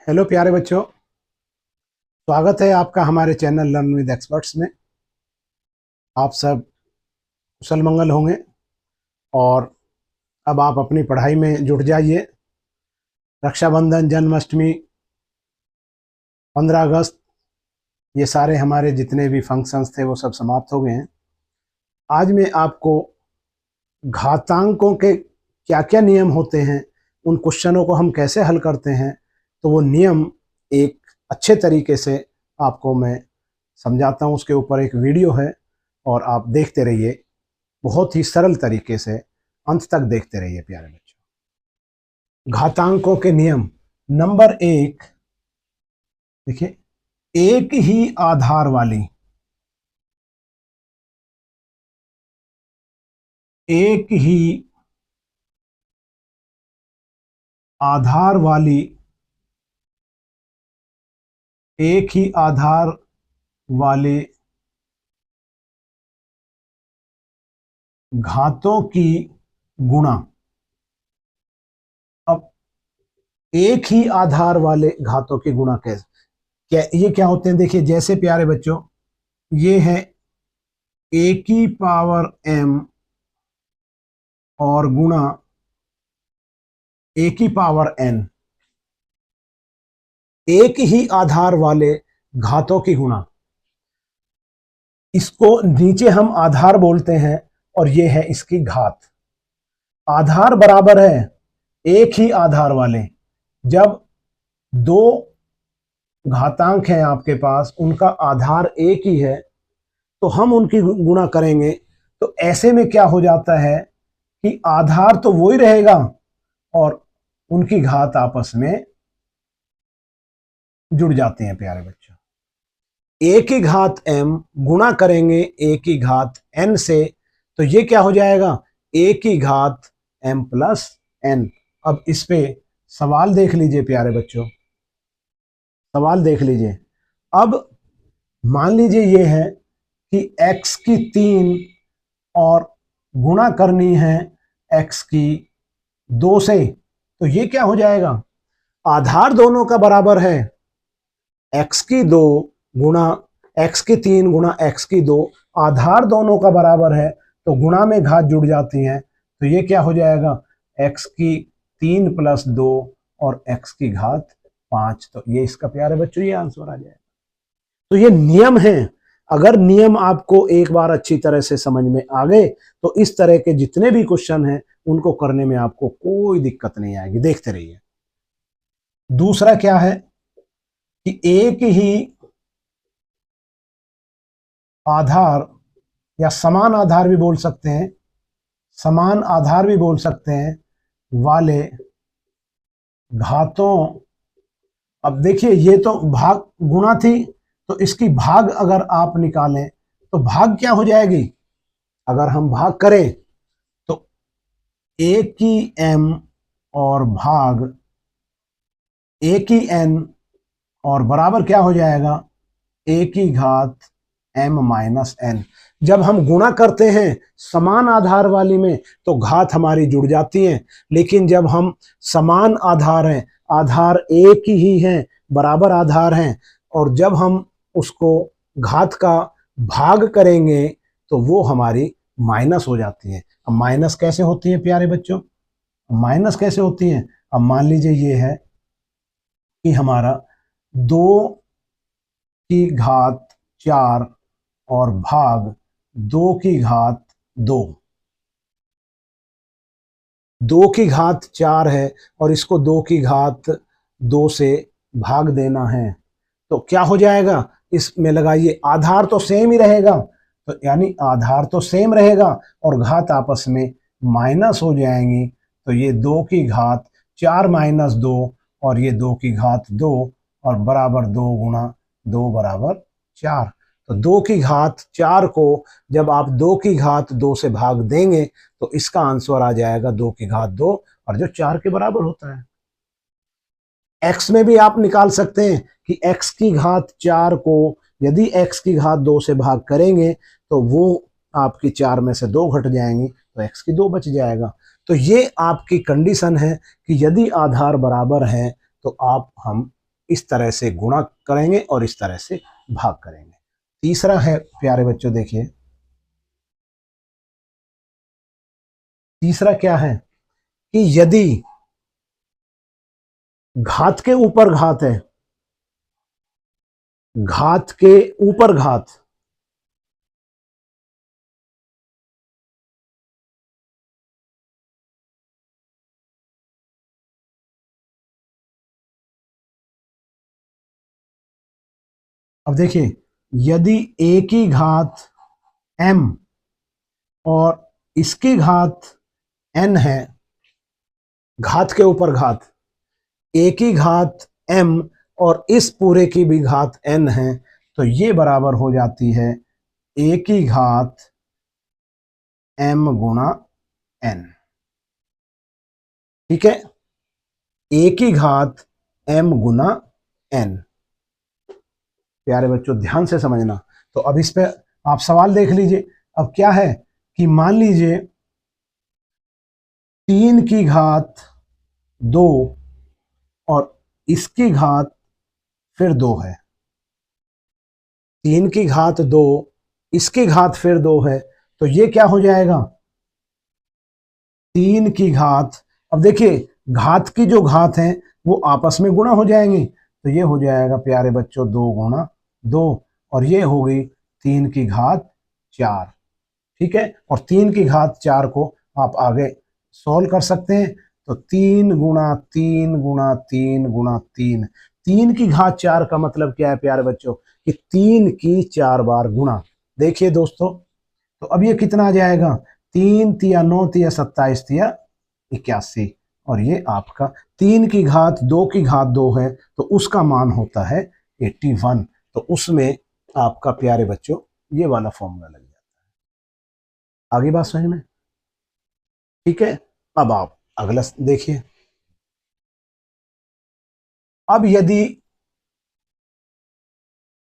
Hello प्यारे बच्चों, स्वागत है आपका हमारे चैनल लर्न विद एक्सपर्ट्स में। आप सब कुशल मंगल होंगे और अब आप अपनी पढ़ाई में जुट जाइए। रक्षाबंधन, जन्माष्टमी, 15 अगस्त, ये सारे हमारे जितने भी फंक्शंस थे वो सब समाप्त हो गए हैं। आज मैं आपको घातांकों के क्या क्या नियम होते हैं, उन क्वेश्चनों को हम कैसे हल करते हैं, तो वो नियम एक अच्छे तरीके से आपको मैं समझाता हूँ। उसके ऊपर एक वीडियो है और आप देखते रहिए, बहुत ही सरल तरीके से अंत तक देखते रहिए प्यारे बच्चों। घातांकों के नियम नंबर 1, देखिए, एक ही आधार वाली एक ही आधार वाली एक ही आधार वाले घातों की गुणा। अब एक ही आधार वाले घातों की गुणा कैसे, क्या ये क्या होते हैं? देखिए, जैसे प्यारे बच्चों, ये है ए की पावर m और गुणा ए की पावर n। एक ही आधार वाले घातों की गुणा, इसको नीचे हम आधार बोलते हैं और ये है इसकी घात। आधार बराबर है एक ही आधार वाले। जब दो घातांक हैं आपके पास, उनका आधार एक ही है, तो हम उनकी गुणा करेंगे तो ऐसे में क्या हो जाता है कि आधार तो वही रहेगा और उनकी घात आपस में जुड़ जाते हैं प्यारे बच्चों। ए की घात m गुणा करेंगे ए की घात n से, तो ये क्या हो जाएगा? ए की घात m प्लस n। अब इस पे सवाल देख लीजिए प्यारे बच्चों, सवाल देख लीजिए। अब मान लीजिए ये है कि x की 3 और गुणा करनी है x की 2 से, तो ये क्या हो जाएगा? आधार दोनों का बराबर है, x की 2 गुणा x की 3 गुणा x की 2, आधार दोनों का बराबर है तो गुणा में घात जुड़ जाती हैं, तो ये क्या हो जाएगा? x की 3 प्लस 2 और x की घात 5। तो ये इसका प्यारे बच्चों ये आंसर आ जाएगा। तो ये नियम है। अगर नियम आपको एक बार अच्छी तरह से समझ में आ गए तो इस तरह के जितने भी क्वेश्चन हैं उनको करने में आपको कोई दिक्कत नहीं आएगी। देखते रहिए। दूसरा क्या है कि एक ही आधार या समान आधार भी बोल सकते हैं, समान आधार भी बोल सकते हैं वाले घातों। अब देखिए, ये तो भाग गुणा थी, तो इसकी भाग अगर आप निकालें तो भाग क्या हो जाएगी? अगर हम भाग करें तो ए की m और भाग ए की n और बराबर क्या हो जाएगा? ए की घात m माइनस n। जब हम गुणा करते हैं समान आधार वाली में तो घात हमारी जुड़ जाती है, लेकिन जब हम समान आधार हैं, आधार एक ही हैं, बराबर आधार हैं, और जब हम उसको घात का भाग करेंगे तो वो हमारी माइनस हो जाती है। अब माइनस कैसे होती है प्यारे बच्चों? माइनस कैसे होती है? अब मान लीजिए ये है कि हमारा 2 की घात 4 और भाग 2 की घात 2। 2 की घात 4 है और इसको 2 की घात 2 से भाग देना है, तो क्या हो जाएगा? इसमें लगाइए, आधार तो सेम ही रहेगा, तो यानी आधार तो सेम रहेगा और घात आपस में माइनस हो जाएंगी। तो ये 2 की घात 4 माइनस 2 और ये 2 की घात 2 और बराबर 2 गुणा 2 बराबर 4। तो 2 की घात 4 को जब आप 2 की घात 2 से भाग देंगे तो इसका आंसर आ जाएगा 2 की घात 2, और जो 4 के बराबर होता है। x में भी आप निकाल सकते हैं कि x की घात 4 को यदि x की घात 2 से भाग करेंगे तो वो आपकी 4 में से 2 घट जाएंगी, तो x की 2 बच जाएगा। तो ये आपकी कंडीशन है कि यदि आधार बराबर है तो आप हम इस तरह से गुणा करेंगे और इस तरह से भाग करेंगे। तीसरा है प्यारे बच्चों, देखिए तीसरा क्या है कि यदि घात के ऊपर घात है, घात के ऊपर घात, अब देखिए यदि a की घात m और इसकी घात n है, घात के ऊपर घात, a की घात m और इस पूरे की भी घात n है, तो ये बराबर हो जाती है a की घात m गुणा n। ठीक है, a की घात m गुना n। प्यारे बच्चों ध्यान से समझना। तो अब इस पे आप सवाल देख लीजिए। अब क्या है कि मान लीजिए 3 की घात 2 और इसकी घात फिर 2 है, 3 की घात 2, इसकी घात फिर 2 है, तो ये क्या हो जाएगा 3 की घात, अब देखिए घात की जो घात है वो आपस में गुणा हो जाएंगी, तो ये हो जाएगा प्यारे बच्चों 2 गुणा 2, और ये हो गई 3 की घात 4। ठीक है, और 3 की घात 4 को आप आगे सॉल्व कर सकते हैं। तो 3 गुणा 3 गुणा 3 गुणा 3, 3 की घात 4 का मतलब क्या है प्यारे बच्चों कि 3 की 4 बार गुणा। देखिए दोस्तों, तो अब ये कितना आ जाएगा, 3 तिया 9 तिया 27 तिया 81, और ये आपका 3 की घात 2 की घात 2 है, तो उसका मान होता है 81। तो उसमें आपका प्यारे बच्चों ये वाला फॉर्मूला लग जाता है। आगे बात समझ में? ठीक है, अब आप अगला देखिए। अब यदि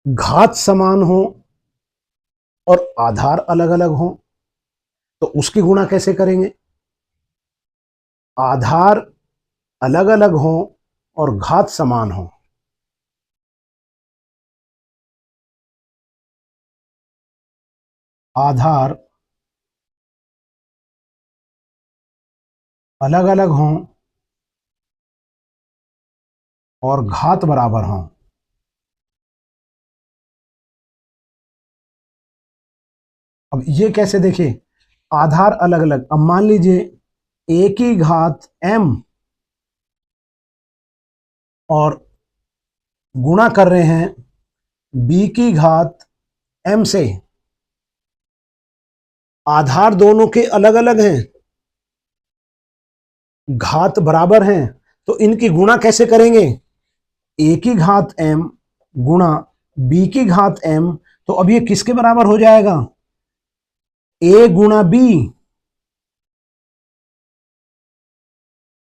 घात समान हो और आधार अलग अलग हो तो उसकी गुणा कैसे करेंगे? आधार अलग अलग हो और घात समान हो, आधार अलग अलग हों और घात बराबर हों, अब ये कैसे देखिए, आधार अलग अलग, अब मान लीजिए a की घात m और गुणा कर रहे हैं b की घात m से, आधार दोनों के अलग अलग हैं, घात बराबर हैं, तो इनकी गुणा कैसे करेंगे? a की घात m गुणा b की घात m, तो अब ये किसके बराबर हो जाएगा? a गुणा b,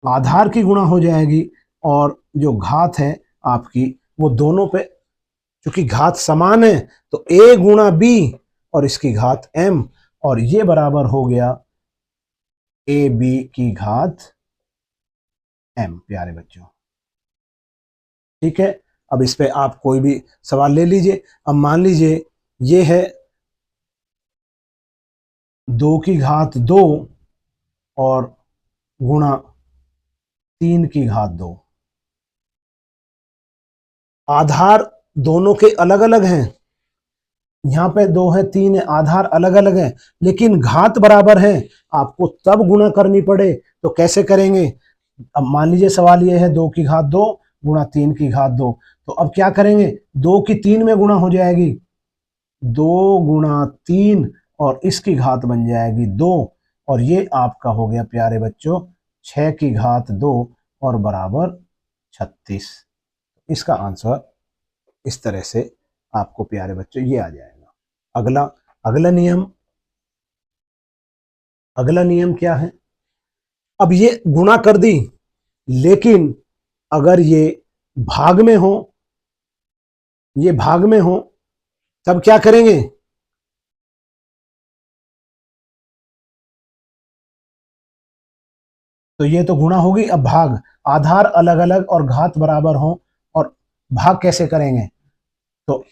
आधार की गुणा हो जाएगी, और जो घात है आपकी वो दोनों पे, क्योंकि घात समान है तो a गुणा b और इसकी घात m, और ये बराबर हो गया a b की घात m। प्यारे बच्चों ठीक है, अब इस पे आप कोई भी सवाल ले लीजिए। अब मान लीजिए ये है 2 की घात 2 और गुणा 3 की घात 2, आधार दोनों के अलग अलग हैं, यहाँ पे 2 है 3 है, आधार अलग अलग है, लेकिन घात बराबर है, आपको तब गुणा करनी पड़े तो कैसे करेंगे? अब मान लीजिए सवाल ये है 2 की घात 2 गुणा 3 की घात 2, तो अब क्या करेंगे, 2 की 3 में गुणा हो जाएगी, 2 गुणा 3 और इसकी घात बन जाएगी 2, और ये आपका हो गया प्यारे बच्चों 6 की घात 2 और बराबर 36। इसका आंसर इस तरह से आपको प्यारे बच्चों ये आ जाएगा। अगला अगला नियम, अगला नियम क्या है? अब ये गुणा कर दी, लेकिन अगर ये भाग में हो, ये भाग में हो, तब क्या करेंगे? तो ये तो गुणा होगी, अब भाग, आधार अलग अलग और घात बराबर हो, और भाग कैसे करेंगे? तो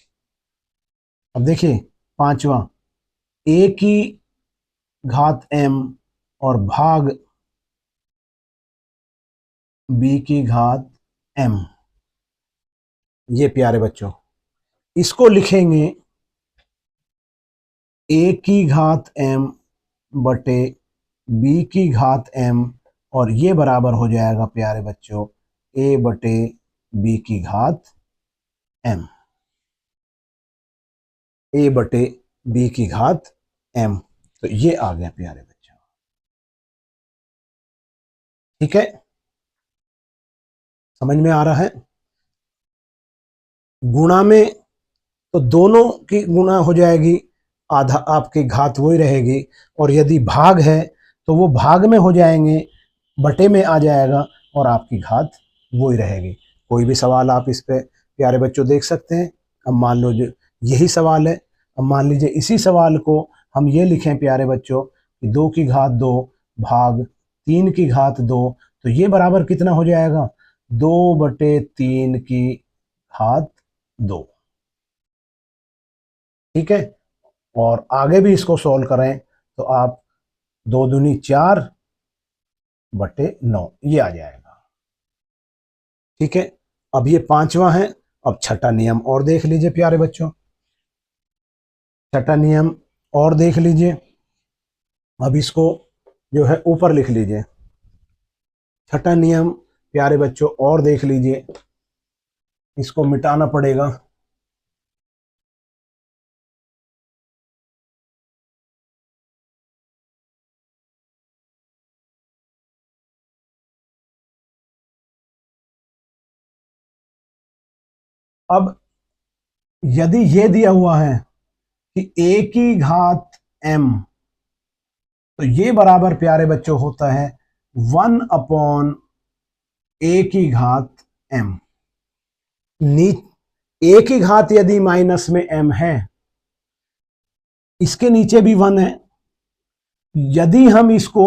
अब देखिए पांचवा, a की घात m और भाग b की घात m। ये प्यारे बच्चों इसको लिखेंगे a की घात m बटे b की घात m, और ये बराबर हो जाएगा प्यारे बच्चों a बटे b की घात m। a बटे b की घात m, तो ये आ गया प्यारे बच्चों। ठीक है, समझ में आ रहा है? गुणा में तो दोनों की गुणा हो जाएगी, आधा आपकी घात वही रहेगी, और यदि भाग है तो वो भाग में हो जाएंगे, बटे में आ जाएगा और आपकी घात वही रहेगी। कोई भी सवाल आप इस पे प्यारे बच्चों देख सकते हैं। अब मान लो जो यही सवाल है, अब मान लीजिए इसी सवाल को हम ये लिखें प्यारे बच्चों कि 2 की घात 2 भाग 3 की घात 2, तो ये बराबर कितना हो जाएगा? 2 बटे 3 की घात 2। ठीक है, और आगे भी इसको सॉल्व करें तो आप 2 दूनी 4 बटे 9 ये आ जाएगा। ठीक है, अब ये पांचवा है। अब छठा नियम और देख लीजिए प्यारे बच्चों, छठा नियम और देख लीजिए। अब इसको जो है ऊपर लिख लीजिए, छठा नियम प्यारे बच्चों और देख लीजिए, इसको मिटाना पड़ेगा। अब यदि ये दिया हुआ है कि a की घात m, तो ये बराबर प्यारे बच्चों होता है 1 अपॉन a की घात m। a की घात यदि माइनस में m है, इसके नीचे भी 1 है, यदि हम इसको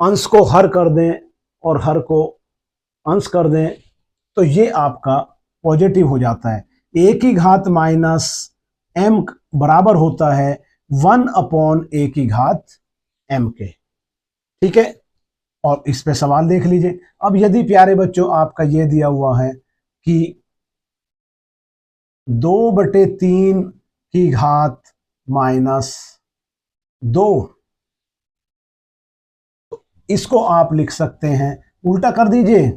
अंश को हर कर दें और हर को अंश कर दें तो ये आपका पॉजिटिव हो जाता है। a की घात माइनस m बराबर होता है 1 अपॉन a की घात m के। ठीक है, और इस पे सवाल देख लीजिए। अब यदि प्यारे बच्चों आपका ये दिया हुआ है कि 2 बटे 3 की घात माइनस 2, तो इसको आप लिख सकते हैं, उल्टा कर दीजिए,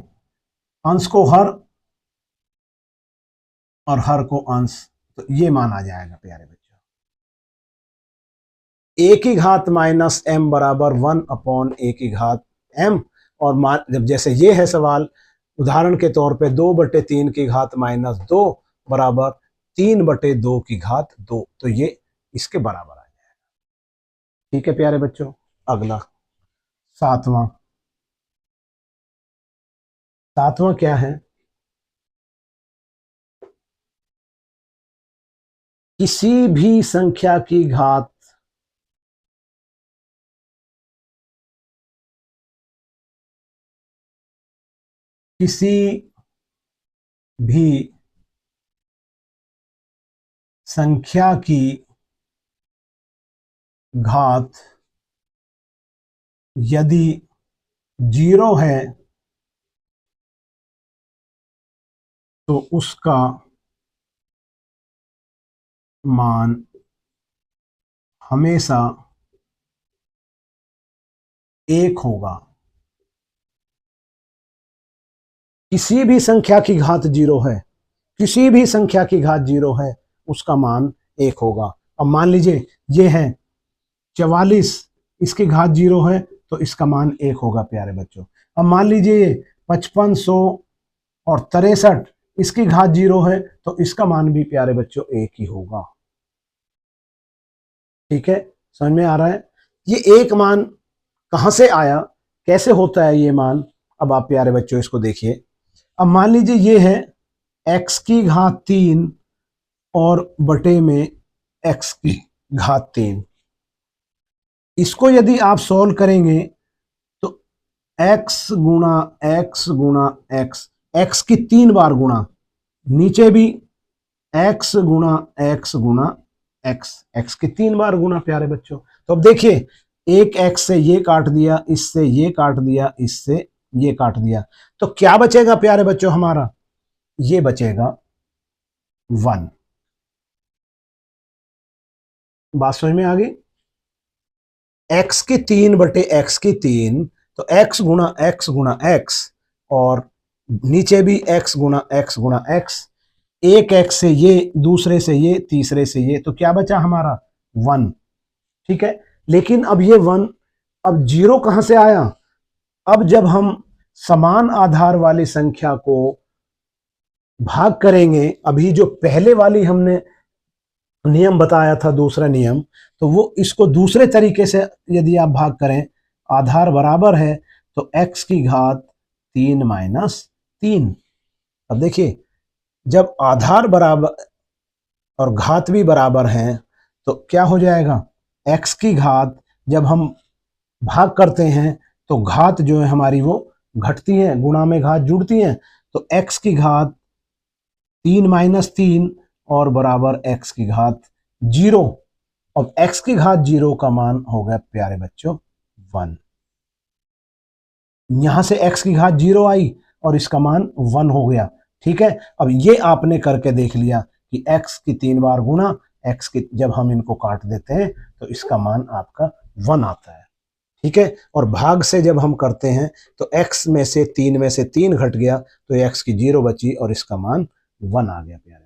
अंश को हर और हर को अंश, तो ये मान आ जाएगा प्यारे बच्चों। a की घात माइनस m बराबर 1 अपॉन a की घात m, और जब जैसे ये है सवाल, उदाहरण के तौर पे 2 बटे 3 की घात माइनस 2 बराबर 3 बटे 2 की घात 2, तो ये इसके बराबर आ जाएगा। ठीक है प्यारे बच्चों, अगला सातवां, सातवां क्या है? किसी भी संख्या की घात किसी भी संख्या की घात यदि 0 है तो उसका मान हमेशा 1 होगा। किसी भी संख्या की घात 0 है, किसी भी संख्या की घात 0 है, उसका मान 1 होगा। अब मान लीजिए ये है 44, इसकी घात 0 है तो इसका मान 1 होगा प्यारे बच्चों। अब मान लीजिए ये 5500 और 63, इसकी घात 0 है तो इसका मान भी प्यारे बच्चों 1 ही होगा। ठीक है, समझ में आ रहा है? ये एक मान कहां से आया, कैसे होता है ये मान? अब आप प्यारे बच्चों इसको देखिए। अब मान लीजिए ये है x की घात 3 और बटे में x की घात 3। इसको यदि आप सॉल्व करेंगे तो x गुणा x गुणा x, x की 3 बार गुणा, नीचे भी x गुणा x गुणा x, x की 3 बार गुणा प्यारे बच्चों। तो अब देखिए, एक x से ये काट दिया, इससे ये काट दिया, इससे ये काट दिया, तो क्या बचेगा प्यारे बच्चों हमारा? ये बचेगा 1। बात समझ में आ गई? x की 3 बटे x की 3, तो x गुणा x और नीचे भी x गुणा x, एक x से ये, दूसरे से ये, तीसरे से ये, तो क्या बचा हमारा? 1। ठीक है, लेकिन अब ये 1, अब 0 कहां से आया? अब जब हम समान आधार वाली संख्या को भाग करेंगे, अभी जो पहले वाली हमने नियम बताया था, दूसरा नियम, तो वो इसको दूसरे तरीके से यदि आप भाग करें, आधार बराबर है तो x की घात 3 माइनस 3। अब देखिए, जब आधार बराबर और घात भी बराबर हैं तो क्या हो जाएगा? x की घात जब हम भाग करते हैं तो घात जो है हमारी वो घटती है, गुणा में घात जुड़ती हैं, तो x की घात 3 माइनस 3 और बराबर x की घात 0। अब x की घात 0 का मान हो गया प्यारे बच्चों 1। यहां से x की घात 0 आई और इसका मान 1 हो गया। ठीक है, अब ये आपने करके देख लिया कि x की 3 बार गुणा x की, जब हम इनको काट देते हैं तो इसका मान आपका 1 आता है। ठीक है, और भाग से जब हम करते हैं तो x में से 3 में से 3 घट गया तो x की 0 बची और इसका मान 1 आ गया प्यारे।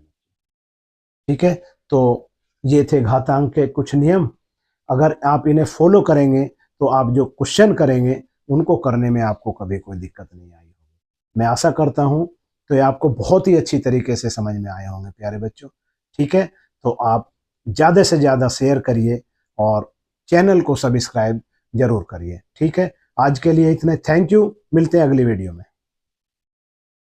ठीक है, तो ये थे घातांक के कुछ नियम। अगर आप इन्हें फॉलो करेंगे तो आप जो क्वेश्चन करेंगे उनको करने में आपको कभी कोई दिक्कत नहीं आई होगी। मैं आशा करता हूं तो ये आपको बहुत ही अच्छी तरीके से समझ में आए होंगे प्यारे बच्चों। ठीक है, तो आप ज़्यादा से ज़्यादा शेयर करिए और चैनल को सब्सक्राइब जरूर करिए। ठीक है, आज के लिए इतने, थैंक यू, मिलते हैं अगली वीडियो में।